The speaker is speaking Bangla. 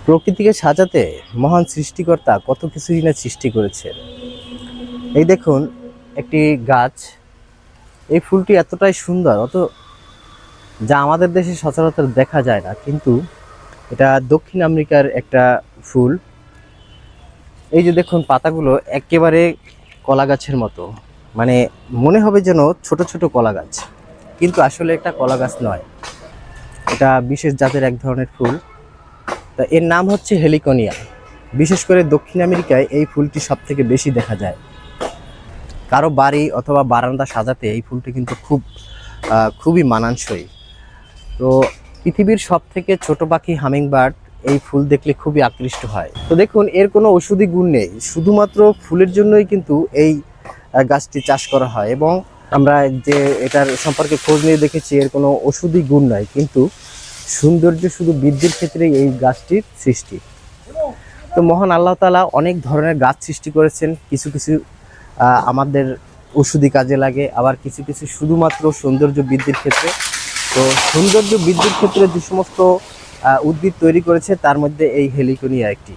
প্রকৃতিকে সাজাতে মহান সৃষ্টিকর্তা কত কিছুই না সৃষ্টি করেছেন। এই দেখুন একটি গাছ, এই ফুলটি এতটাই সুন্দর, যা আমাদের দেশে সচরাচর দেখা যায় না, কিন্তু এটা দক্ষিণ আমেরিকার একটা ফুল। এই যে দেখুন পাতাগুলো একেবারে কলা গাছের মতো, মানে মনে হবে যেন ছোট ছোট কলা গাছ, কিন্তু আসলে একটা কলা গাছ নয়, এটা বিশেষ জাতের এক ধরনের ফুল। তা এর নাম হচ্ছে হেলিকনিয়া। বিশেষ করে দক্ষিণ আমেরিকায় এই ফুলটি সব থেকে বেশি দেখা যায়। কারো বাড়ি অথবা বারান্দা সাজাতে এই ফুলটি কিন্তু খুবই মানানসই। তো পৃথিবীর সব থেকে ছোট পাখি হামিংবার্ড এই ফুল দেখলে খুবই আকৃষ্ট হয়। তো দেখুন এর কোনো ওষুধি গুণ নেই, শুধুমাত্র ফুলের জন্যই কিন্তু এই গাছটি চাষ করা হয়, এবং আমরা যে এটার সম্পর্কে খোঁজ নিয়ে দেখেছি এর কোনো ওষুধি গুণ নাই, কিন্তু সৌন্দর্য শুধু বৃদ্ধির ক্ষেত্রে এই গাছটির সৃষ্টি। তো মহান আল্লাহ তাআলা অনেক ধরনের গাছ সৃষ্টি করেছেন, কিছু কিছু আমাদের ওষুধি কাজে লাগে, আবার কিছু কিছু শুধুমাত্র সৌন্দর্য বৃদ্ধির ক্ষেত্রে। তো সৌন্দর্য বৃদ্ধির ক্ষেত্রে যে সমস্ত উদ্ভিদ তৈরি করেছে তার মধ্যে এই হেলিকনিয়া একটি।